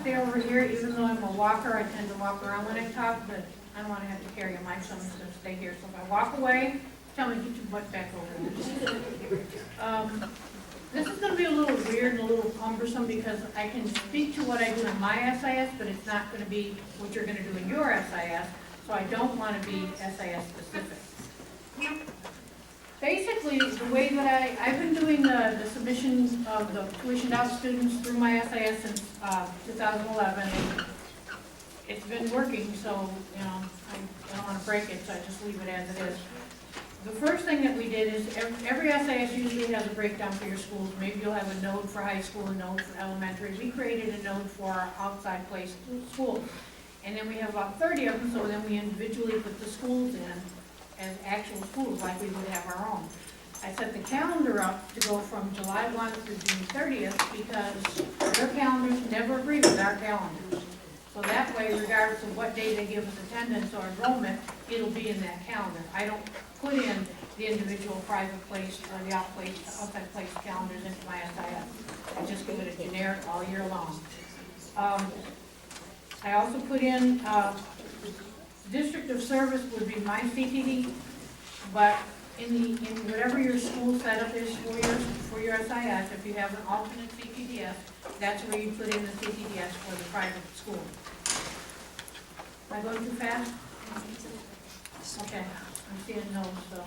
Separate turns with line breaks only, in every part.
stay over here, even though I'm a walker, I tend to walk around when I talk, but I don't wanna have to carry a mic, so I'm just gonna stay here. So if I walk away, tell me, get your butt back over here. This is gonna be a little weird and a little cumbersome because I can speak to what I do in my SIS, but it's not gonna be what you're gonna do in your SIS, so I don't wanna be SIS specific. Basically, the way that I've been doing the submissions of the tuitioned out students through my SIS since 2011. It's been working, so, you know, I don't wanna break it, so I just leave it as it is. The first thing that we did is every SIS usually has a breakdown for your schools. Maybe you'll have a node for high school, a node for elementary. We created a node for our outside place schools. And then we have about 30 of them, so then we individually put the schools in as actual schools like we would have our own. I set the calendar up to go from July 1 through June 30th because their calendars never agree with our calendars. So that way, regardless of what day they give us attendance or enrollment, it'll be in that calendar. I don't put in the individual private place or the outside place calendars into my SIS. I just give it a generic all year long. I also put in district of service would be my CTD, but in whatever your school setup is for your SIS, if you have an alternate CTDS, that's where you put in the CTDS for the private school. Am I going too fast? Okay, I'm seeing no, so.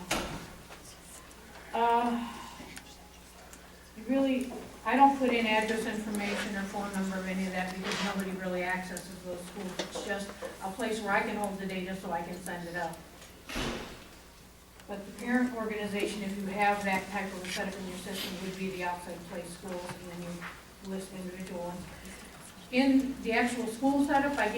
I don't put in address information or phone number or any of that because nobody really accesses those schools. It's just a place where I can hold the data so I can send it up. But the parent organization, if you have that type of a setup in your system, would be the outside place schools, and then you list individual ones. In the actual school setup, I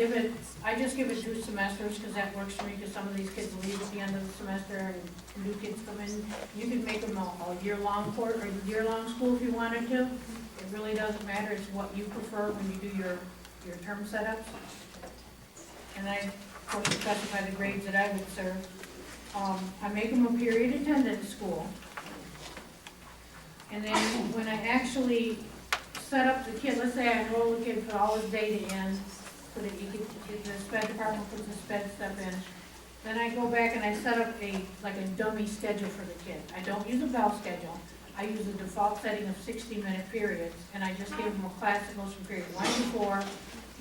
just give it 2 semesters because that works for me because some of these kids leave at the end of the semester and new kids come in. You can make them a year-long course or year-long school if you wanted to. It really doesn't matter. It's what you prefer when you do your term setups. And I, of course, specify the grades that I would serve. I make them a period attendance school. And then when I actually set up the kid, let's say I enroll the kid, put all his data in, the SPED department puts the SPED stuff in, then I go back and I set up a dummy schedule for the kid. I don't use a bell schedule. I use a default setting of 60-minute periods, and I just give them a class that goes from period 1 to 4,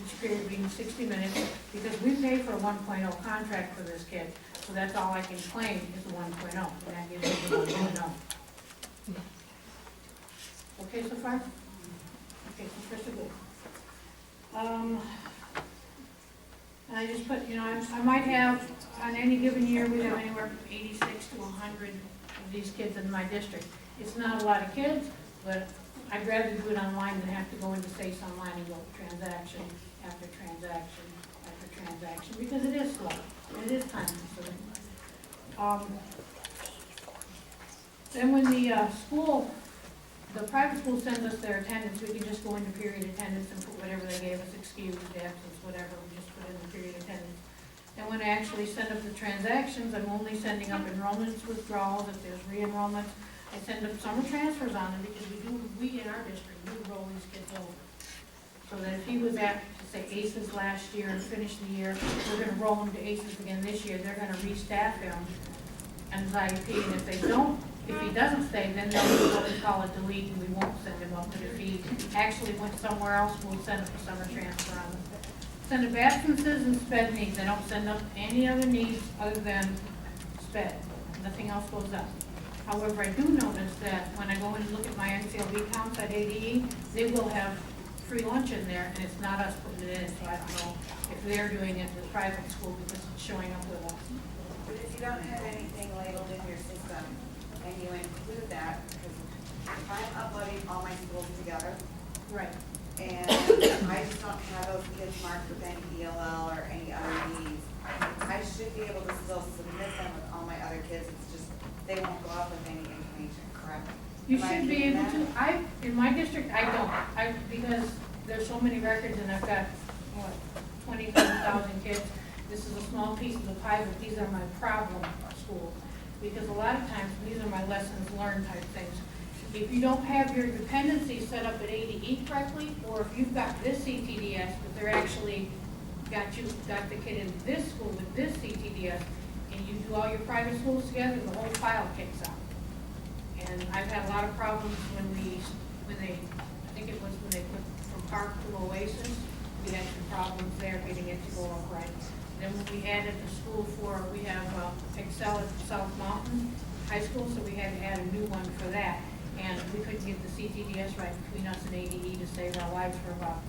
each period being 60 minutes, because we pay for a 1.0 contract for this kid, so that's all I can claim is a 1.0, and that gives me the 1.0. Okay so far? Okay, so first of all, and I just put, I might have, on any given year, we have anywhere from 86 to 100 of these kids in my district. It's not a lot of kids, but I'd rather do it online than have to go into SACE online and go transaction after transaction after transaction, because it is slow. It is time consuming. Then when the private school sends us their attendance, we can just go into period attendance and put whatever they gave us, excused, absence, whatever, we just put in the period attendance. And when I actually send up the transactions, I'm only sending up enrollments, withdrawals, if there's re-enrollments. I send up summer transfers on them because we in our district, we roll these kids over. So that if he was at, say, ACES last year and finished the year, we're gonna roll him to ACES again this year, they're gonna restaff him and IEP, and if he doesn't stay, then they'll do what we call a delete, and we won't send him up. But if he actually went somewhere else, we'll send up a summer transfer on him. Send up absences and SPED needs. I don't send up any other needs other than SPED. Nothing else goes up. However, I do notice that when I go in and look at my NCLB counts at ADE, they will have free lunch in there, and it's not us putting it in, so I don't know if they're doing it in the private school because it's showing up with us.
But if you don't have anything labeled in your system, and you include that, because if I'm uploading all my schools together,
right,
and I just don't have those kids marked with any ELL or any other needs, I should be able to still submit them with all my other kids. It's just they won't go up with any information, correct?
you should be able to. In my district, I don't. Because there's so many records, and I've got 27,000 kids. This is a small piece of the pie, but these are my problem schools. Because a lot of times, these are my lessons learned type things. If you don't have your dependencies set up at ADE correctly, or if you've got this CTDS with got the kid in this school with this CTDS, and you do all your private schools together, the whole file kicks out. And I've had a lot of problems when they, I think it was when they put from Park to Oasis, we had some problems there getting it to go up right. Then when we added the school we have Excel at South Mountain High School, so we had to add a new one for that. And we couldn't get the CTDS right between us and ADE to save our lives for about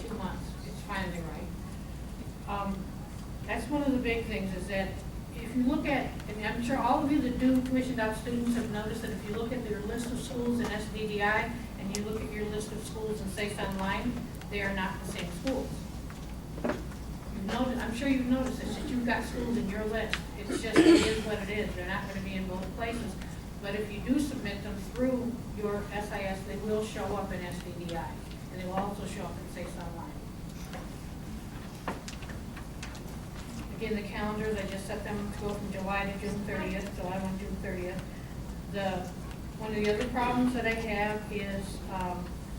2 months. It's finally right. That's one of the big things is that if you look at, and I'm sure all of you that do tuitioned out students have noticed that if you look at your list of schools in SDDI and you look at your list of schools in SACE Online, they are not the same schools. I'm sure you've noticed this, that you've got schools in your list. It's just, it is what it is. They're not going to be in both places. But if you do submit them through your SIS, they will show up in SDDI. And they will also show up in SACE Online. Again, the calendars, I just set them to go from July to June 30th, July 1, June 30th. One of the other problems that I have is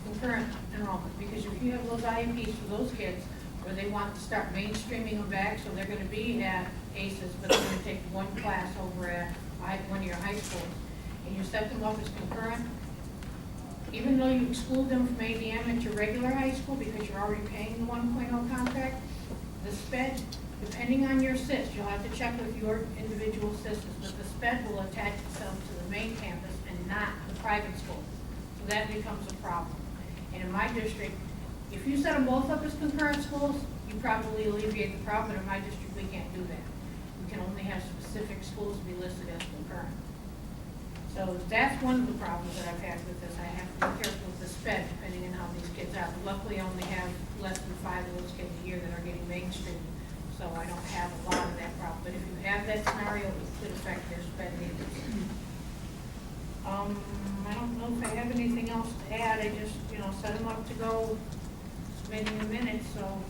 concurrent enrollment, because if you have those IEPs for those kids where they want to start mainstreaming them back, so they're going to be at ACES, but they're going to take one class over at one of your high schools, and you set them up as concurrent, even though you exclude them from ADM at your regular high school because you're already paying the 1.0 contract, the SPED, depending on your SIS, you'll have to check with your individual SISs, but the SPED will attach itself to the main campus and not the private school. So that becomes a problem. And in my district, if you set them both up as concurrent schools, you probably alleviate the problem, but in my district, we can't do that. We can only have specific schools be listed as concurrent. So that's one of the problems that I've had with this. I have to be careful with the SPED, depending on how these kids are. But luckily, I only have less than 5 of those kids a year that are getting mainstream. So I don't have a lot of that problem. But if you have that scenario, it could affect their SPED needs. I don't know if I have anything else to add. I just, set them up to go submitting the minutes. So,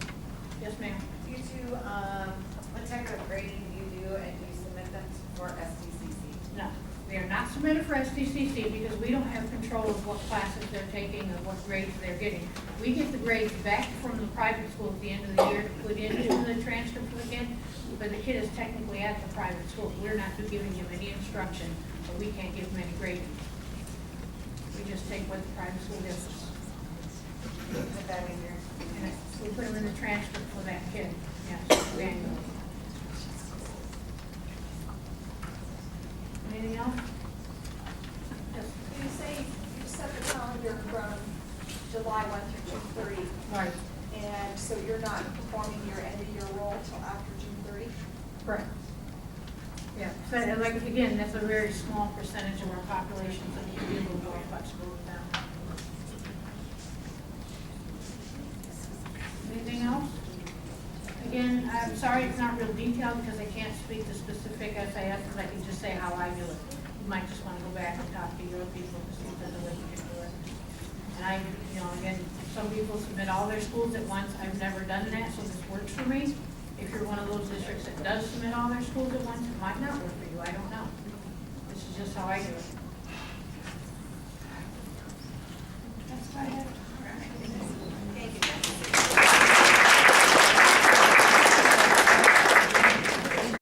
yes, ma'am.
You two, what type of grading do you do, and do you submit them for SDCC?
No, they are not submitted for SDCC because we don't have control of what classes they're taking or what grades they're getting. We get the grades back from the private school at the end of the year to put into the transcript for the kid, but the kid is technically at the private school. We're not giving him any instruction, but we can't give him any grading. We just take what the private school gives us.
Put that in your
And we put them in the transcript for that kid, yes, manually. Anything else? Yes.
You say you set the calendar from July 1 through June 30,
Right.
and so you're not performing your end of year role until after June 30?
Correct. Yeah, so like, again, that's a very small percentage of our population, so you can be a little more flexible with that. Anything else? Again, I'm sorry it's not real detailed because I can't speak to specific SIS, I can just say how I do it. You might just want to go back and talk to your people to see if there's a way you can do it. And I, again, some people submit all their schools at once. I've never done that, so this works for me. If you're one of those districts that does submit all their schools at once, it might not work for you. I don't know. This is just how I do it.